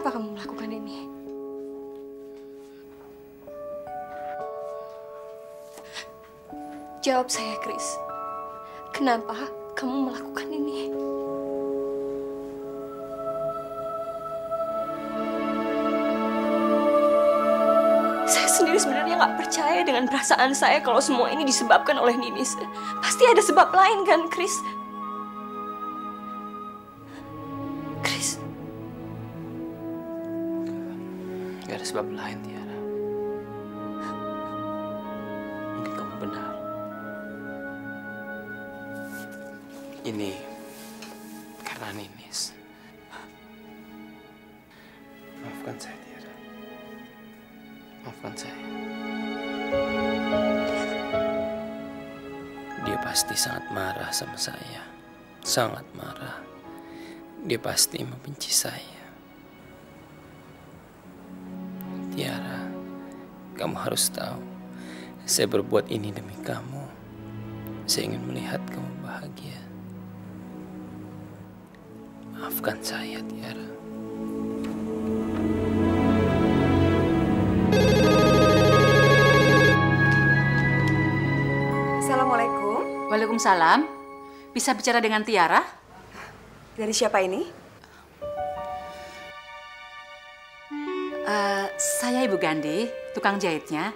Kenapa kamu melakukan ini? Jawab saya, Chris. Kenapa kamu melakukan ini? Saya sendiri sebenarnya nggak percaya dengan perasaan saya kalau semua ini disebabkan oleh Ninis. Pasti ada sebab lain kan, Chris? Chris. Gak ada sebab lain, Tiara. Mungkin kamu benar. Ini karena Ninis. Maafkan saya, Tiara. Maafkan saya. Dia pasti sangat marah sama saya. Sangat marah. Dia pasti membenci saya. Tiara, kamu harus tahu, saya berbuat ini demi kamu. Saya ingin melihat kamu bahagia. Maafkan saya, Tiara. Assalamualaikum. Waalaikumsalam. Bisa bicara dengan Tiara? Dari siapa ini? Saya Ibu Gandhi, tukang jahitnya.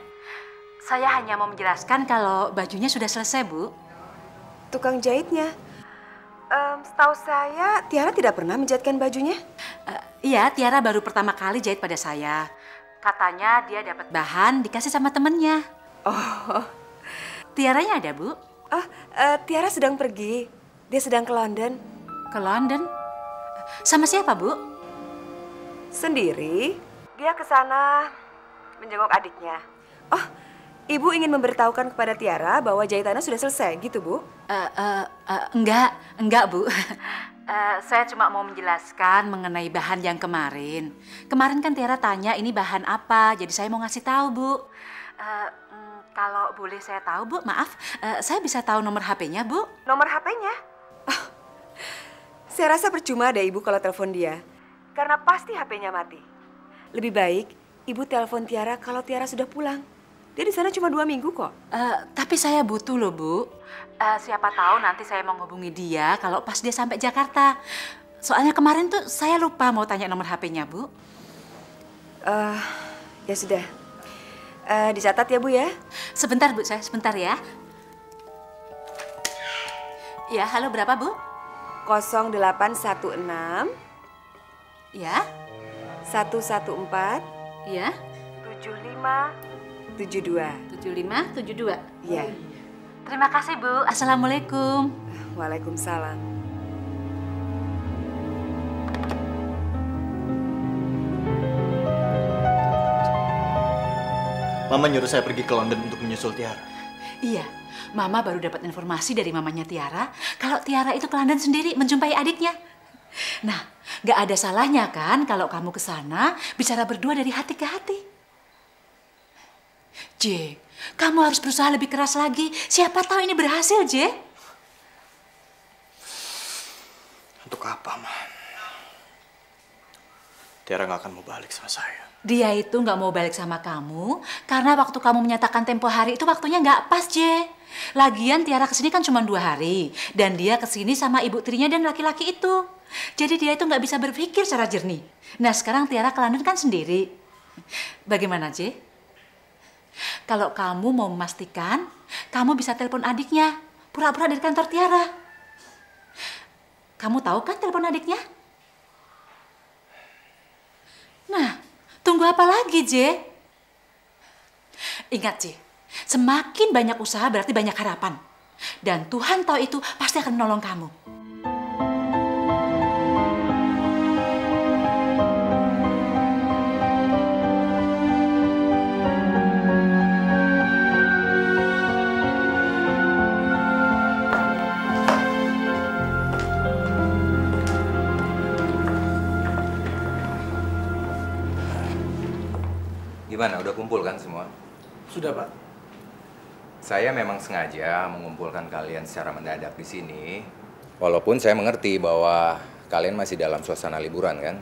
Saya hanya mau menjelaskan kalau bajunya sudah selesai, Bu. Tukang jahitnya. Setahu saya, Tiara tidak pernah menjahitkan bajunya. Iya, Tiara baru pertama kali jahit pada saya. Katanya dia dapat bahan dikasih sama temennya. Oh, Tiaranya ada, Bu? Tiara sedang pergi. Dia sedang ke London. Ke London? Sama siapa, Bu? Sendiri. Dia ke sana menjenguk adiknya. Oh, Ibu ingin memberitahukan kepada Tiara bahwa jahitannya sudah selesai, gitu, Bu? Enggak, Bu. Saya cuma mau menjelaskan mengenai bahan yang kemarin. Kemarin kan Tiara tanya ini bahan apa, jadi saya mau ngasih tahu, Bu. Kalau boleh saya tahu, Bu, maaf, saya bisa tahu nomor HP-nya, Bu? Nomor HP-nya? Oh, saya rasa percuma deh Ibu kalau telepon dia. Karena pasti HP-nya mati. Lebih baik Ibu telepon Tiara kalau Tiara sudah pulang. Dia di sana cuma 2 minggu kok. Tapi saya butuh loh, Bu. Siapa tahu nanti saya mau hubungi dia kalau pas dia sampai Jakarta. Soalnya kemarin tuh saya lupa mau tanya nomor HP-nya, Bu. Ya sudah. Dicatat ya, Bu ya. Sebentar, Bu, sebentar ya. Ya, halo, berapa, Bu? 0816 Ya. 114 Ya. 7572. 7572. Iya. Terima kasih, Bu. Assalamualaikum. Waalaikumsalam. Mama nyuruh saya pergi ke London untuk menyusul Tiara. Iya, Mama baru dapat informasi dari mamanya Tiara kalau Tiara itu ke London sendiri menjumpai adiknya. Nah, gak ada salahnya kan kalau kamu ke sana bicara berdua dari hati ke hati. J, kamu harus berusaha lebih keras lagi. Siapa tahu ini berhasil, J. Untuk apa, Ma? Tiara gak akan mau balik sama saya. Dia itu gak mau balik sama kamu karena waktu kamu menyatakan tempo hari itu waktunya gak pas, J. Lagian Tiara kesini kan cuma 2 hari. Dan dia kesini sama ibu tirinya dan laki-laki itu. Jadi dia itu nggak bisa berpikir secara jernih. Nah sekarang Tiara ke London kan sendiri. Bagaimana, J? Kalau kamu mau memastikan, kamu bisa telepon adiknya. Pura-pura dari kantor Tiara. Kamu tahu kan telepon adiknya? Nah, tunggu apa lagi, J? Ingat, J. Semakin banyak usaha berarti banyak harapan. Dan Tuhan tahu itu pasti akan menolong kamu. Gimana, udah kumpul kan semua? Sudah, Pak. Saya memang sengaja mengumpulkan kalian secara mendadak di sini. Walaupun saya mengerti bahwa kalian masih dalam suasana liburan kan?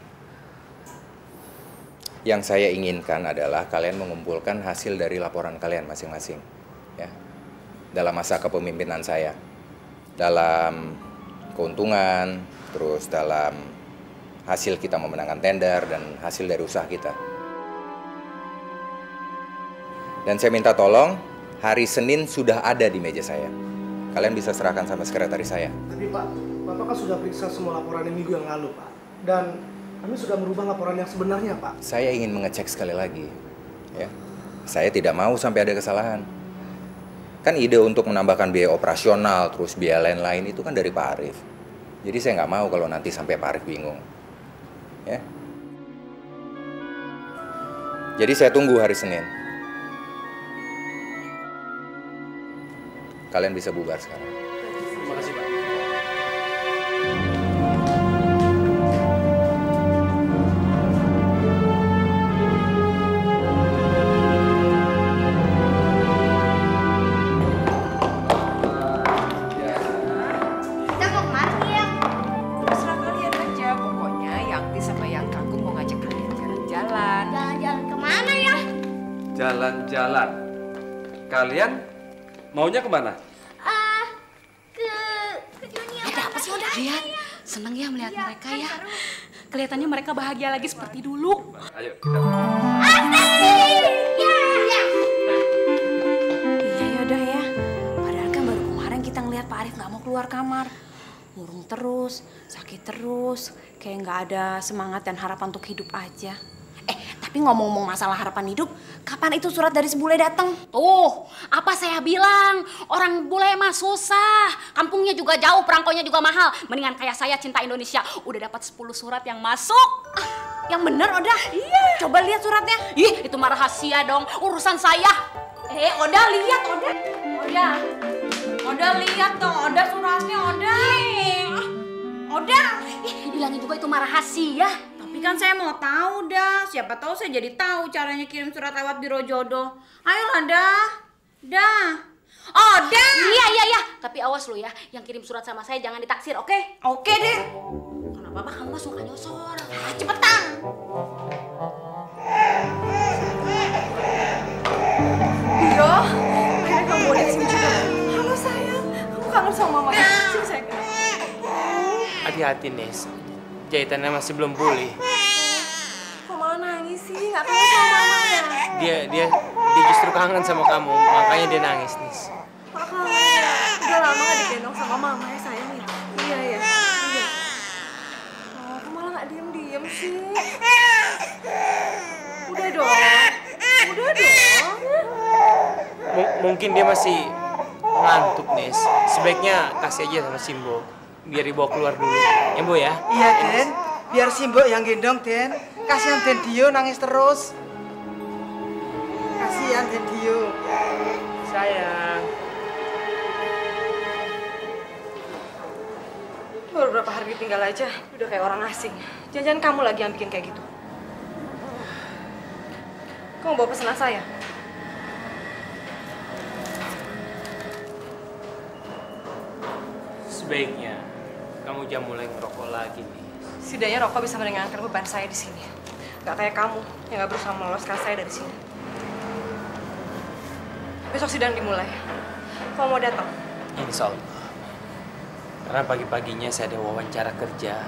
Yang saya inginkan adalah kalian mengumpulkan hasil dari laporan kalian masing-masing, ya, dalam masa kepemimpinan saya, dalam keuntungan, terus dalam hasil kita memenangkan tender dan hasil dari usaha kita. Dan saya minta tolong, hari Senin sudah ada di meja saya. Kalian bisa serahkan sama sekretaris saya. Tapi Pak, Bapak kan sudah periksa semua laporan minggu yang lalu, Pak. Dan kami sudah merubah laporan yang sebenarnya, Pak. Saya ingin mengecek sekali lagi, ya. Saya tidak mau sampai ada kesalahan. Kan ide untuk menambahkan biaya operasional, terus biaya lain-lain itu kan dari Pak Arif. Jadi saya nggak mau kalau nanti sampai Pak Arif bingung, ya. Jadi saya tunggu hari Senin. Kalian bisa bubar sekarang. Terima kasih, Pak. Kita mau kemana ya? Terserah kalian aja, pokoknya Yangti sama Yang Kangkung mau ngajak kalian jalan-jalan. Jalan-jalan kemana ya? Jalan-jalan. Kalian maunya kemana? Ke dunia Ada apa sih udah? Lihat, seneng ya melihat mereka ya. Kelihatannya mereka bahagia lagi seperti dulu. Ayo kita. Iya yaudah ya. Padahal kan baru kemarin kita ngeliat Pak Arif nggak mau keluar kamar. Murung terus, sakit terus. Kayak nggak ada semangat dan harapan untuk hidup aja. Tapi ngomong-ngomong masalah harapan hidup, kapan itu surat dari si bule datang? Tuh, apa saya bilang? Orang bule mah susah. Kampungnya juga jauh, perangkonya juga mahal. Mendingan kayak saya cinta Indonesia. Udah dapat 10 surat yang masuk. Yang bener, Oda? Iya. Coba lihat suratnya. Ih, itu mah rahasia dong. Urusan saya. Oda lihat, Oda. Oda lihat dong, Oda suratnya, Oda. Oda. Ih, bilangin juga itu mah rahasia. Tapi kan saya mau tahu dah, siapa tahu saya jadi tahu caranya kirim surat lewat biro jodoh. Ayolah dah. Oh, dah. Iya. Tapi awas lu ya, yang kirim surat sama saya jangan ditaksir, oke? Oke deh. Kenapa Pak? Kamu mah suka nyosor. Cepetan. Biro, akhirnya kamu udah di sini juga. Halo sayang, kamu kangen sama mama ya? Sini sayang. Hati-hati, Nes. Jahitannya masih belum pulih. Kok malah nangis sih? Nggak kangen sama mama ya? Dia justru kangen sama kamu, makanya dia nangis, Nis. Kok kangen ya? Udah lama nggak digendong sama mama ya sayang ya? Iya. Oh, kok malah nggak diem-diem sih? Udah dong. Mungkin dia masih ngantuk, Nis. Sebaiknya kasih aja sama Simbo, biar dibawa keluar dulu. Ya, Bu ya? Iya, Den. Biar Simbo yang gendong, Den. Kasihan Den Dio nangis terus. Kasihan Den Dio. Sayang. Baru berapa hari tinggal aja, udah kayak orang asing. Jangan-jangan kamu lagi yang bikin kayak gitu. Kamu bawa pesanan saya? Sebaiknya kamu jangan mulai ngerokok lagi, nih. Setidaknya rokok bisa meringankan beban saya di sini. Gak kayak kamu yang gak berusaha meloloskan saya dari sini. Besok sidang dimulai. Kamu mau datang? Insya Allah. Karena pagi-paginya saya ada wawancara kerja.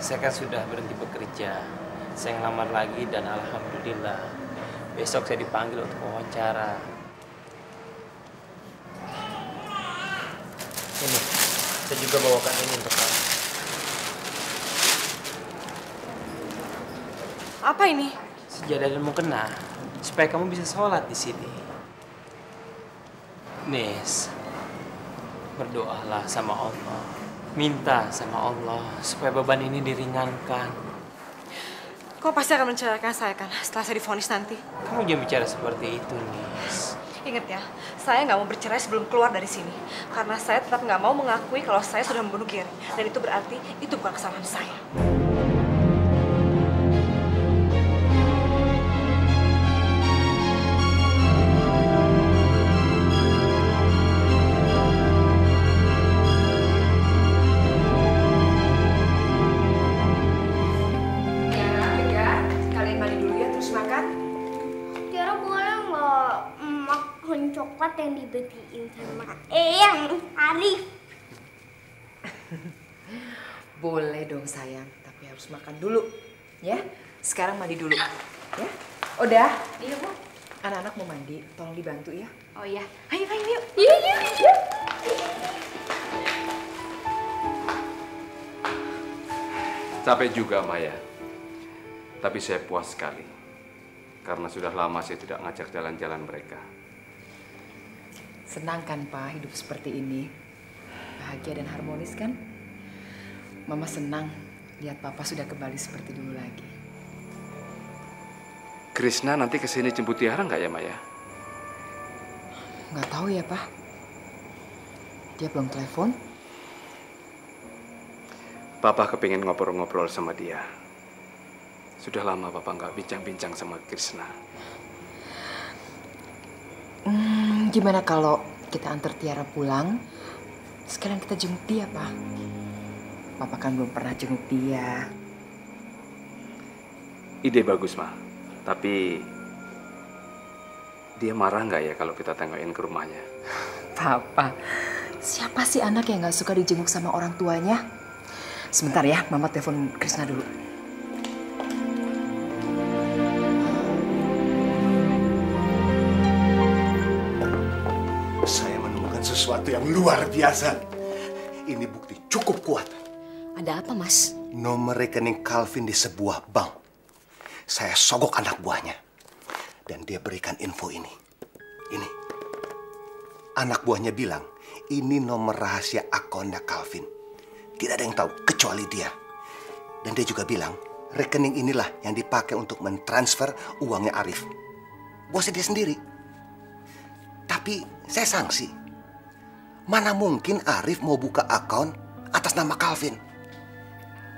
Saya kan sudah berhenti bekerja. Saya ngelamar lagi dan alhamdulillah besok saya dipanggil untuk wawancara. Ini, saya juga bawakan ini untuk kamu. Apa ini? Sejadah dan mukena, supaya kamu bisa sholat di sini. Nis, berdoalah sama Allah. Minta sama Allah supaya beban ini diringankan. Kau pasti akan menceraikan saya kan setelah saya divonis nanti. Kamu jangan bicara seperti itu, Nis. Ingat ya, saya nggak mau bercerai sebelum keluar dari sini. Karena saya tetap nggak mau mengakui kalau saya sudah membunuh Gary. Dan itu berarti itu bukan kesalahan saya. Kalian mandi dulu ya, terus coklat yang dibeliin sama Eyang Arif. Boleh dong sayang, tapi harus makan dulu. Ya, sekarang mandi dulu. Ya, udah? Iya, Bu. Anak-anak mau mandi, tolong dibantu ya. Oh iya. Ayo, ayo, yuk. Iya, iya, iya. Capek juga Maya. Tapi saya puas sekali. Karena sudah lama saya tidak ngajak jalan-jalan mereka. Senang kan Pak hidup seperti ini? Bahagia dan harmonis kan? Mama senang lihat Papa sudah kembali seperti dulu lagi. Krishna nanti kesini jemput Tiara nggak ya Maya? Nggak tahu ya Pak. Dia belum telepon. Papa kepingin ngobrol-ngobrol sama dia. Sudah lama Papa nggak bincang-bincang sama Krishna. Gimana kalau kita antar Tiara pulang, sekalian kita jenguk dia, Pak? Papa kan belum pernah jenguk dia. Ide bagus, Ma. Tapi dia marah nggak ya kalau kita tengokin ke rumahnya? Papa, siapa sih anak yang nggak suka dijenguk sama orang tuanya? Sebentar ya, Mama telepon Krishna dulu. Saya menemukan sesuatu yang luar biasa. Ini bukti cukup kuat. Ada apa, Mas? Nomor rekening Calvin di sebuah bank. Saya sogok anak buahnya. Dan dia berikan info ini. Ini. Anak buahnya bilang, ini nomor rahasia akunnya Calvin. Tidak ada yang tahu, kecuali dia. Dan dia juga bilang, rekening inilah yang dipakai untuk mentransfer uangnya Arif. Bosnya dia sendiri. Tapi saya sanksi. Mana mungkin Arif mau buka akun atas nama Calvin?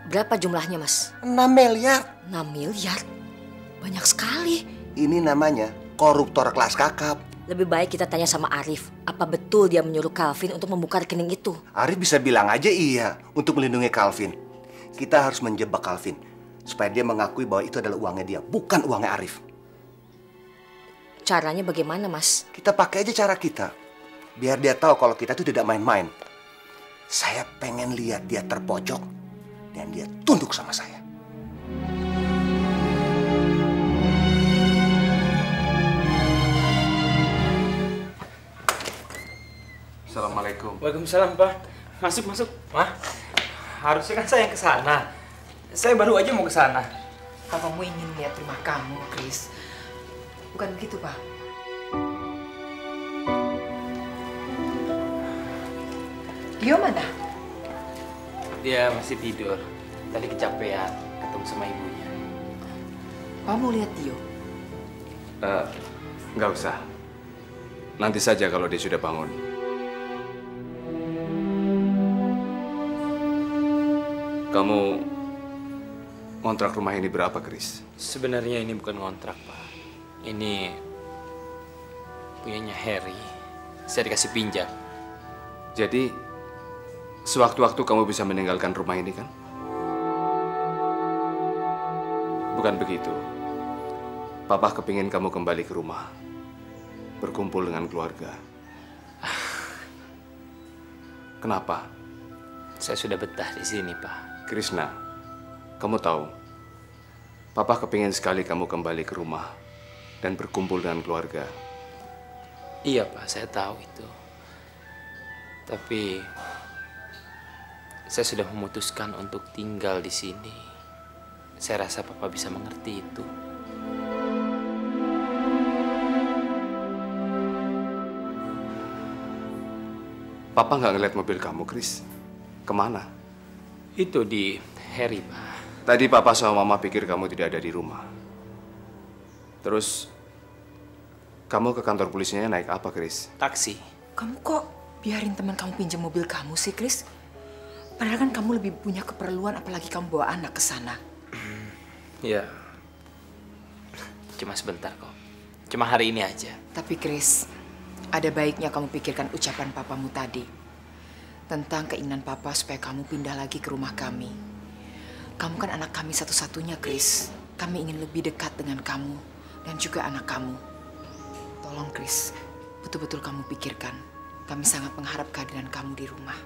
Berapa jumlahnya, Mas? 6 miliar. 6 miliar? Banyak sekali. Ini namanya koruptor kelas kakap. Lebih baik kita tanya sama Arif, apa betul dia menyuruh Calvin untuk membuka rekening itu? Arif bisa bilang aja iya untuk melindungi Calvin. Kita harus menjebak Calvin supaya dia mengakui bahwa itu adalah uangnya dia, bukan uangnya Arif. Caranya bagaimana, Mas? Kita pakai aja cara kita. Biar dia tahu kalau kita itu tidak main-main. Saya pengen lihat dia terpojok dan dia tunduk sama saya. Assalamualaikum. Waalaikumsalam, Pak. Masuk, masuk. Mah, harusnya kan saya yang ke sana. Saya baru aja mau ke sana. Papamu ingin lihat rumah kamu, Chris. Bukan begitu, Pak? Dio mana? Dia masih tidur. Tadi kecapean, ketemu sama ibunya. Papa mau lihat Dio? Nggak usah. Nanti saja kalau dia sudah bangun. Kamu ngontrak rumah ini berapa, Chris? Sebenarnya ini bukan ngontrak, Pak. Ini punyanya Harry. Saya dikasih pinjam. Jadi, sewaktu-waktu kamu bisa meninggalkan rumah ini, kan? Bukan begitu. Papa kepingin kamu kembali ke rumah. Berkumpul dengan keluarga. Kenapa? Saya sudah betah di sini, Pak. Krishna, kamu tahu, Papa kepingin sekali kamu kembali ke rumah dan berkumpul dengan keluarga. Iya, Pak, saya tahu itu. Tapi saya sudah memutuskan untuk tinggal di sini. Saya rasa Papa bisa mengerti itu. Papa nggak ngeliat mobil kamu, Chris. Kemana? Itu di Harry, Pak. Tadi Papa sama Mama pikir kamu tidak ada di rumah. Terus, kamu ke kantor polisinya naik apa, Chris? Taksi. Kamu kok biarin teman kamu pinjam mobil kamu sih, Chris? Padahal kan kamu lebih punya keperluan, apalagi kamu bawa anak ke sana. Ya, cuma sebentar kok. Cuma hari ini aja. Tapi Chris, ada baiknya kamu pikirkan ucapan papamu tadi. Tentang keinginan papa supaya kamu pindah lagi ke rumah kami. Kamu kan anak kami satu-satunya, Chris. Kami ingin lebih dekat dengan kamu dan juga anak kamu. Tolong, Chris, betul-betul kamu pikirkan. Kami sangat mengharap kehadiran kamu di rumah.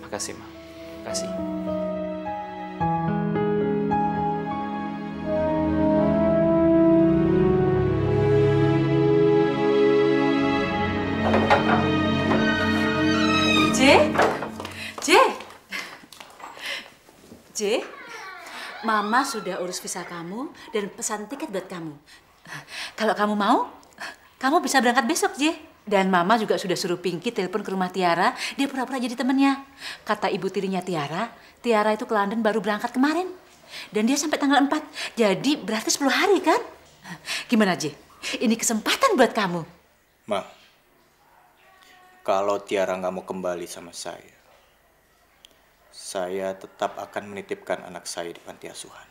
Makasih, Ma. Makasih. J, Mama sudah urus visa kamu dan pesan tiket buat kamu. Kalau kamu mau, kamu bisa berangkat besok, J. Dan Mama juga sudah suruh Pinky telepon ke rumah Tiara, dia pura-pura jadi temennya. Kata ibu tirinya Tiara, Tiara itu ke London baru berangkat kemarin. Dan dia sampai tanggal 4, jadi berarti 10 hari kan? Gimana, J? Ini kesempatan buat kamu. Ma, kalau Tiara nggak mau kembali sama saya tetap akan menitipkan anak saya di panti asuhan.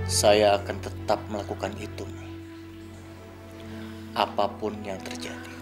Saya akan tetap melakukan itu, Ma. Apapun yang terjadi.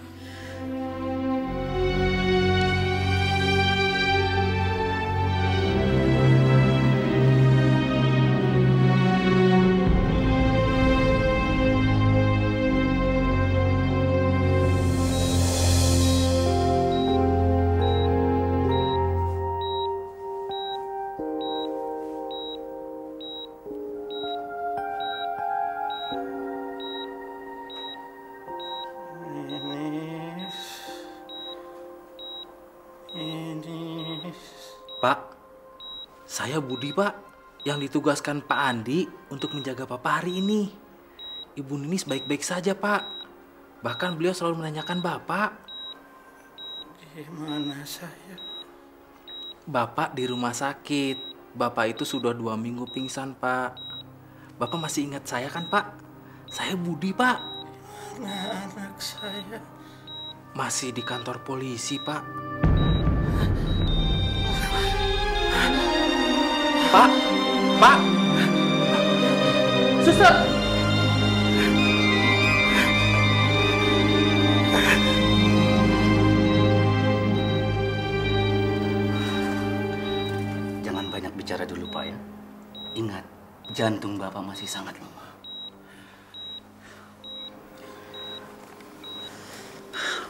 Pak, saya Budi, Pak, yang ditugaskan Pak Andi untuk menjaga Papa hari ini. Ibu Ninis baik-baik saja, Pak. Bahkan beliau selalu menanyakan Bapak. Di mana saya? Bapak di rumah sakit. Bapak itu sudah 2 minggu pingsan, Pak. Bapak masih ingat saya kan, Pak? Saya Budi, Pak. Mana anak saya? Masih di kantor polisi, Pak. Pak, Pak, suster. Jangan banyak bicara dulu, Pak ya. Ingat, jantung Bapak masih sangat lemah.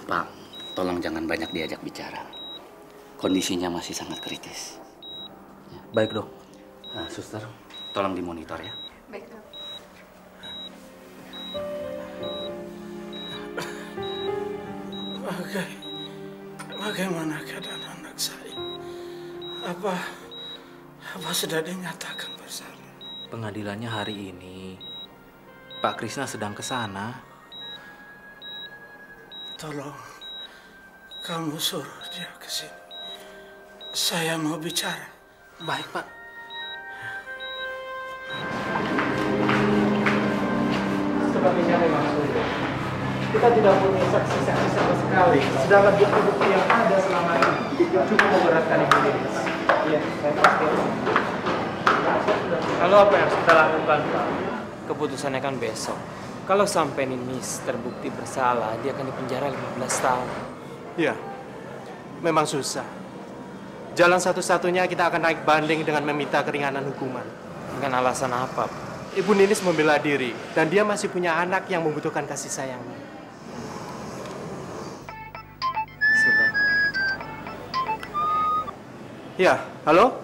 Pak, tolong jangan banyak diajak bicara. Kondisinya masih sangat kritis. Baik, Dok. Nah, suster, tolong dimonitor ya. Baik, Dok. Bagaimana keadaan anak saya? Apa sudah dinyatakan bersalah? Pengadilannya hari ini. Pak Krisna sedang ke sana. Tolong, kamu suruh dia ke sini. Saya mau bicara. Baik, Pak. Sebagainya memang sulit. Kita tidak punya saksi-saksi sama sekali. Sedangkan bukti-bukti yang ada selama ini cukup memberatkan Ibu Ninis. Iya, saya pasti. Lalu apa yang harus kita lakukan, Pak? Keputusannya kan besok. Kalau sampai Ninis terbukti bersalah, dia akan dipenjara 15 tahun. Iya, memang susah. Jalan satu-satunya kita akan naik banding dengan meminta keringanan hukuman. Dengan alasan apa, Pak? Ibu Ninis membela diri, dan dia masih punya anak yang membutuhkan kasih sayangnya. Sudah. Ya, halo?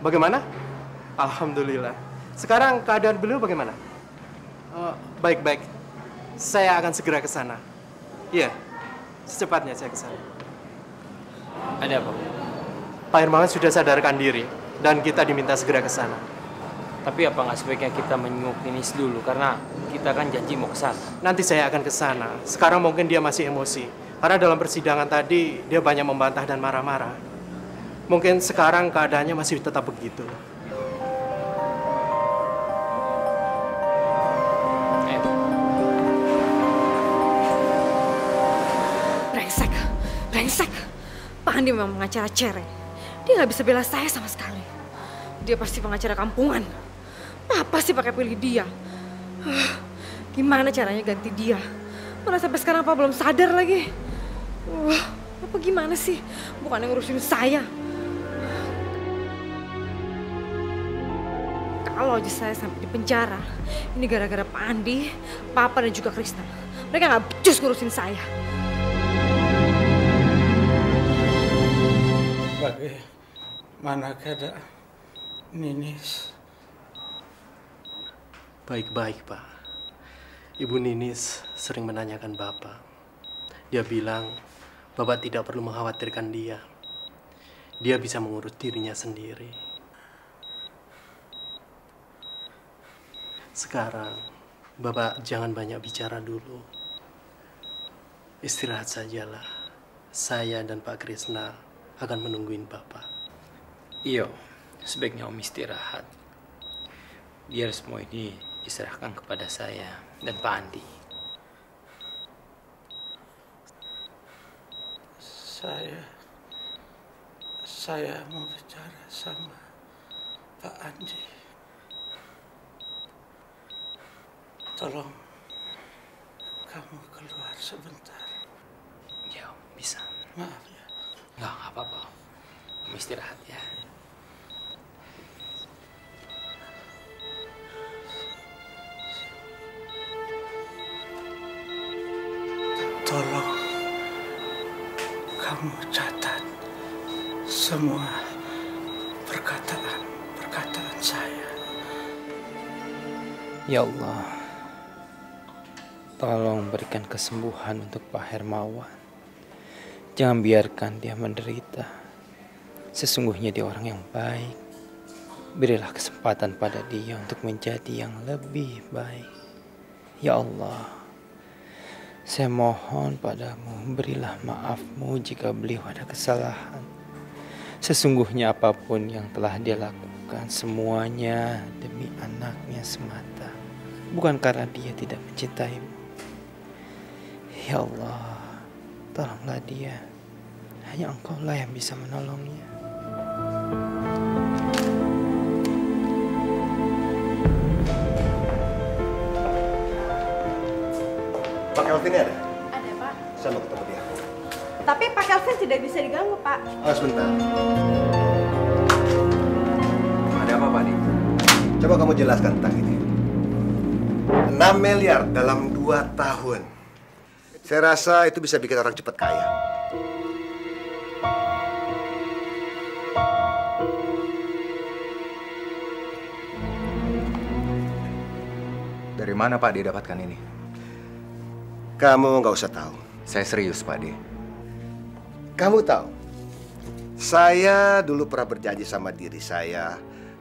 Bagaimana? Alhamdulillah. Sekarang keadaan beliau bagaimana? Baik-baik. Saya akan segera ke sana. Iya, secepatnya saya ke sana. Ada apa? Pak Hermawan sudah sadarkan diri, dan kita diminta segera ke sana. Tapi apa nggak sebaiknya kita menyenguk Ninis dulu? Karena kita kan janji mau ke sana. Nanti saya akan ke sana. Sekarang mungkin dia masih emosi. Karena dalam persidangan tadi, dia banyak membantah dan marah-marah. Mungkin sekarang keadaannya masih tetap begitu. Brengsek. Pak Andi memang pengacara cerek. Dia nggak bisa bela saya sama sekali. Dia pasti pengacara kampungan. Apa sih pakai pilih dia? Gimana caranya ganti dia? Mana sampai sekarang Pak belum sadar lagi. Apa gimana sih? Bukan yang ngurusin saya. Kalau aja saya sampai di penjara, ini gara-gara Pak Andi, Papa dan juga Krisna. Mereka nggak becus ngurusin saya. Bagaimana keadaan Ninis? Baik-baik, Pak. Ibu Ninis sering menanyakan Bapak. Dia bilang Bapak tidak perlu mengkhawatirkan dia. Dia bisa mengurus dirinya sendiri. Sekarang, Bapak jangan banyak bicara dulu. Istirahat sajalah. Saya dan Pak Krisna akan menungguin Bapak. Iya, sebaiknya Om istirahat. Biar semua ini diserahkan kepada saya dan Pak Andi. Saya mau bicara sama Pak Andi. Tolong kamu keluar sebentar. Ya, bisa. Maaf ya. Nggak apa-apa. Om istirahat ya. Tolong kamu catat semua perkataan saya. Ya Allah, tolong berikan kesembuhan untuk Pak Hermawan. Jangan biarkan dia menderita. Sesungguhnya dia orang yang baik. Berilah kesempatan pada dia untuk menjadi yang lebih baik. Ya Allah, saya mohon padamu, berilah maafmu jika beliau ada kesalahan. Sesungguhnya apapun yang telah dia lakukan, semuanya demi anaknya semata. Bukan karena dia tidak mencintaimu. Ya Allah, tolonglah dia. Hanya Engkaulah yang bisa menolongnya. Pak Kelvin ada? Ada, Pak. Saya mau ketemu dia. Tapi Pak Kelvin tidak bisa diganggu, Pak. Oh, sebentar. Ada apa, Pak Adi? Coba kamu jelaskan tentang ini. 6 miliar dalam 2 tahun. Saya rasa itu bisa bikin orang cepat kaya. Dari mana Pak Adi dapatkan ini? Kamu nggak usah tahu. Saya serius, Pak Adi. Kamu tahu, saya dulu pernah berjanji sama diri saya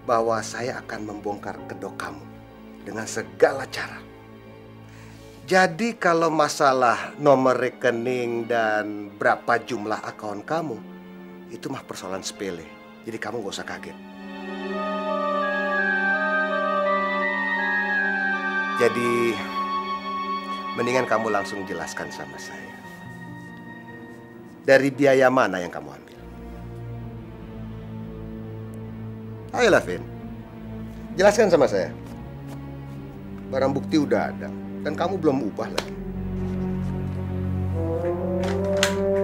bahwa saya akan membongkar kedok kamu dengan segala cara. Jadi kalau masalah nomor rekening dan berapa jumlah akun kamu, itu mah persoalan sepele. Jadi kamu nggak usah kaget. Jadi mendingan kamu langsung jelaskan sama saya. Dari biaya mana yang kamu ambil? Ayolah, Vin. Jelaskan sama saya. Barang bukti udah ada. Dan kamu belum ubah lagi.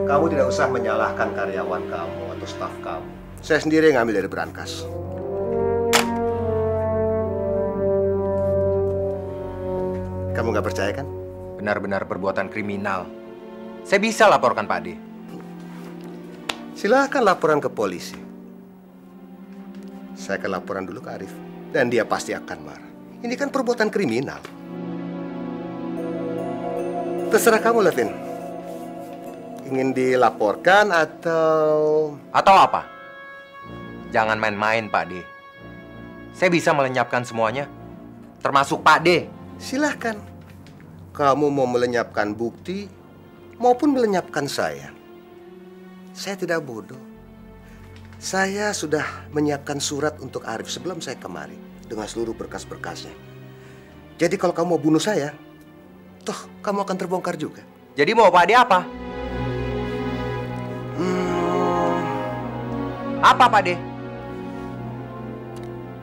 Kamu tidak usah menyalahkan karyawan kamu atau staf kamu. Saya sendiri yang ngambil dari berangkas. Kamu nggak percaya kan? Benar-benar perbuatan kriminal. Saya bisa laporkan Pak Adi. Silahkan laporan ke polisi. Saya akan laporan dulu ke Arif. Dan dia pasti akan marah. Ini kan perbuatan kriminal. Terserah kamu, Levin. Ingin dilaporkan atau... Atau apa? Jangan main-main, Pak D. Saya bisa melenyapkan semuanya. Termasuk Pak D. Silahkan. Kamu mau melenyapkan bukti maupun melenyapkan saya. Saya tidak bodoh. Saya sudah menyiapkan surat untuk Arif sebelum saya kemari dengan seluruh berkas-berkasnya. Jadi kalau kamu mau bunuh saya, toh kamu akan terbongkar juga. Jadi mau Pak D apa? Apa Pak D?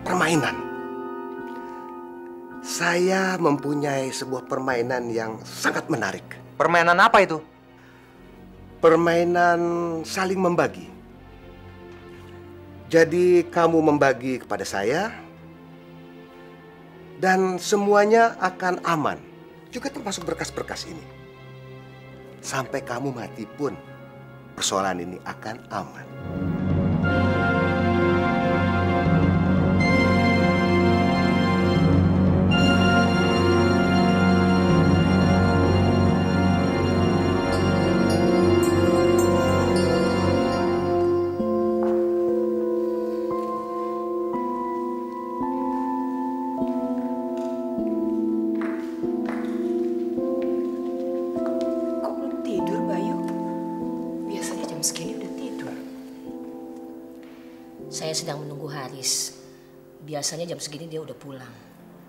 Permainan. Saya mempunyai sebuah permainan yang sangat menarik. Permainan apa itu? Permainan saling membagi. Jadi kamu membagi kepada saya, Dan semuanya akan aman. Juga termasuk berkas-berkas ini. Sampai kamu mati pun, persoalan ini akan aman. Saya sedang menunggu Haris. Biasanya jam segini dia udah pulang.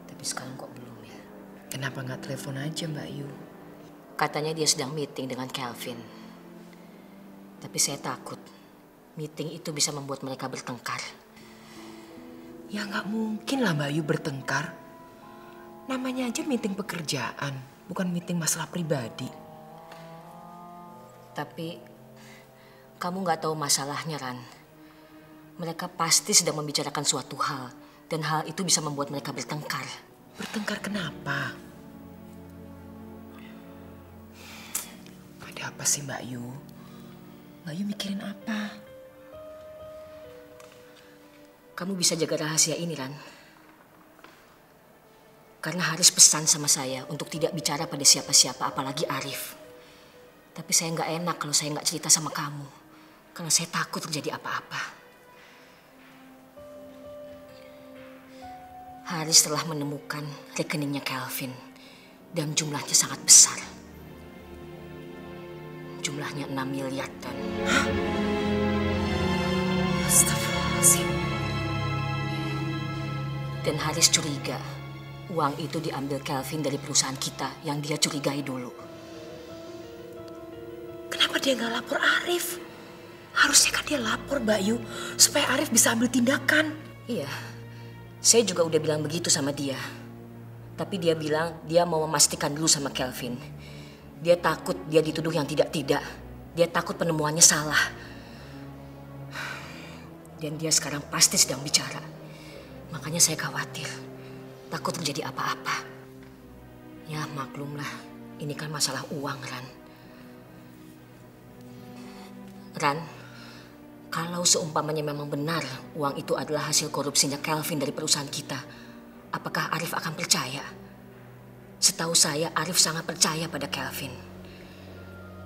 Tapi sekarang kok belum ya? Kenapa nggak telepon aja Mbak Yu? Katanya dia sedang meeting dengan Kelvin. Tapi saya takut meeting itu bisa membuat mereka bertengkar. Ya nggak mungkin lah Mbak Yu bertengkar. Namanya aja meeting pekerjaan, bukan meeting masalah pribadi. Tapi kamu nggak tahu masalahnya, Ran. Mereka pasti sedang membicarakan suatu hal. Dan hal itu bisa membuat mereka bertengkar. Bertengkar kenapa? Ada apa sih Mbak Yu? Mbak Yu mikirin apa? Kamu bisa jaga rahasia ini, Ran. Karena Haris pesan sama saya untuk tidak bicara pada siapa-siapa, apalagi Arif. Tapi saya nggak enak kalau saya nggak cerita sama kamu. Karena saya takut terjadi apa-apa. Haris telah menemukan rekeningnya Kelvin. Dan jumlahnya sangat besar. Jumlahnya 6 miliar ton. Astagfirullahaladzim. Dan Haris curiga uang itu diambil Kelvin dari perusahaan kita yang dia curigai dulu. Kenapa dia nggak lapor Arif? Harusnya kan dia lapor Mbak Yu supaya Arif bisa ambil tindakan. Iya, saya juga udah bilang begitu sama dia. Tapi dia bilang dia mau memastikan dulu sama Kelvin. Dia takut dia dituduh yang tidak-tidak. Dia takut penemuannya salah. Dan dia sekarang pasti sedang bicara. Makanya saya khawatir. Takut terjadi apa-apa. Ya maklumlah, ini kan masalah uang, Ran. Ran, kalau seumpamanya memang benar uang itu adalah hasil korupsinya Kelvin dari perusahaan kita, apakah Arif akan percaya? Setahu saya, Arif sangat percaya pada Kelvin.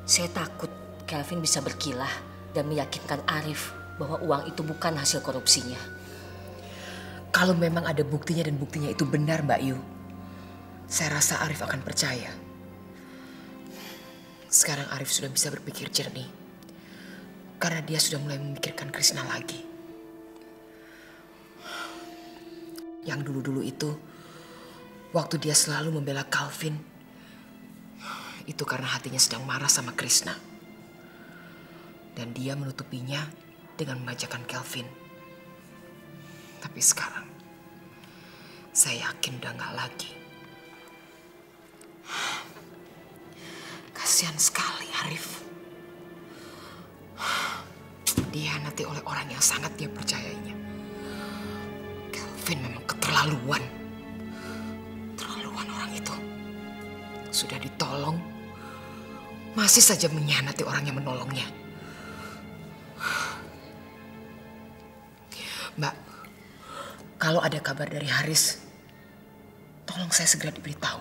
Saya takut Kelvin bisa berkilah dan meyakinkan Arif bahwa uang itu bukan hasil korupsinya. Kalau memang ada buktinya dan buktinya itu benar Mbak Yu, saya rasa Arif akan percaya. Sekarang Arif sudah bisa berpikir jernih. Karena dia sudah mulai memikirkan Krishna lagi. Yang dulu-dulu itu, waktu dia selalu membela Kelvin, itu karena hatinya sedang marah sama Krishna. Dan dia menutupinya dengan memanjakan Kelvin. Tapi sekarang, saya yakin udah gak lagi. Kasihan sekali Arif. Dihianati oleh orang yang sangat dia percayainya. Kelvin memang keterlaluan. Terlaluan orang itu. Sudah ditolong, masih saja mengkhianati orang yang menolongnya. Mbak, kalau ada kabar dari Haris, tolong saya segera diberitahu.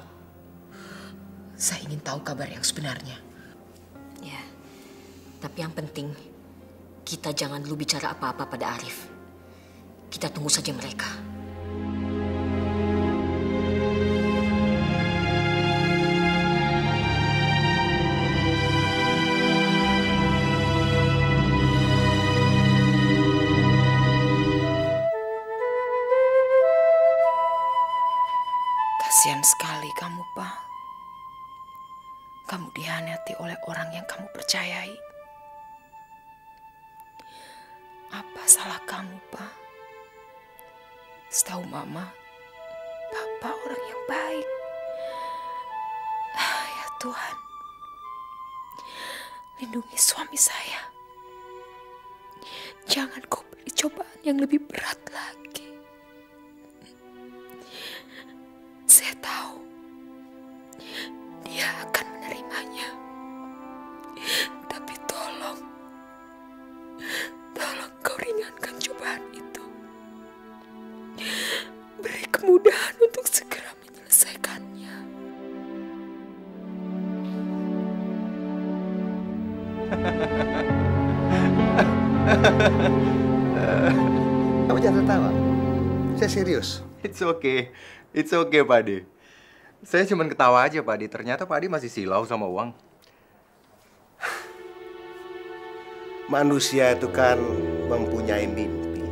Saya ingin tahu kabar yang sebenarnya. Ya, tapi yang penting kita jangan dulu bicara apa-apa pada Arif. Kita tunggu saja mereka. Kasihan sekali kamu, Pak. Kamu dihianati oleh orang yang kamu percayai. Apa salah kamu, Pak? Setahu Mama, Papa orang yang baik. Ya Tuhan, lindungi suami saya. Jangan kau beri cobaan yang lebih berat lagi. Kamu jangan tertawa. Saya serius. It's okay Pak Ade. Saya cuma ketawa aja Pak Ade. Ternyata Pak Ade masih silau sama uang. Manusia itu kan mempunyai mimpi.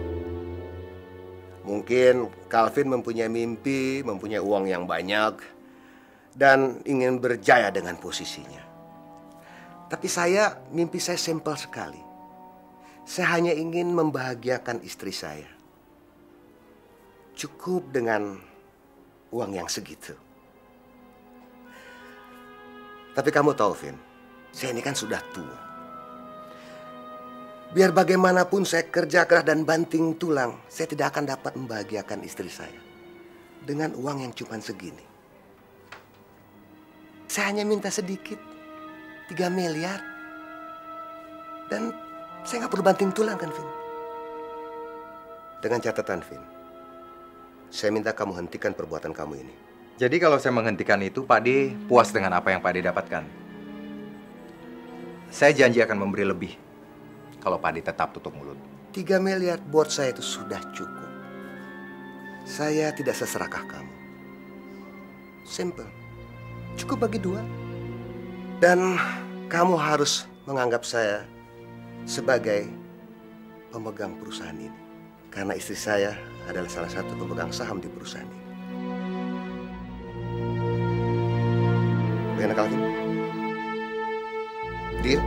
Mungkin Calvin mempunyai mimpi, mempunyai uang yang banyak, dan ingin berjaya dengan posisinya. Tapi mimpi saya simpel sekali. Saya hanya ingin membahagiakan istri saya. Cukup dengan uang yang segitu. Tapi kamu tahu, Vin, saya ini kan sudah tua. Biar bagaimanapun saya kerja keras dan banting tulang, saya tidak akan dapat membahagiakan istri saya dengan uang yang cuma segini. Saya hanya minta sedikit, 3 miliar. Dan saya nggak perlu banting tulang kan, Vin? Dengan catatan, Vin, saya minta kamu hentikan perbuatan kamu ini. Jadi kalau saya menghentikan itu, Pak Ade puas dengan apa yang Pak Ade dapatkan. Saya janji akan memberi lebih kalau Pak Ade tetap tutup mulut. 3 miliar buat saya itu sudah cukup. Saya tidak seserakah kamu. Simple. Cukup bagi 2. Dan kamu harus menganggap saya sebagai pemegang perusahaan ini. Karena istri saya adalah salah satu pemegang saham di perusahaan ini. Bagaimana Calvin? Deal?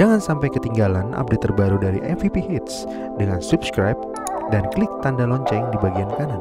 Jangan sampai ketinggalan update terbaru dari MVP Hits dengan subscribe dan klik tanda lonceng di bagian kanan.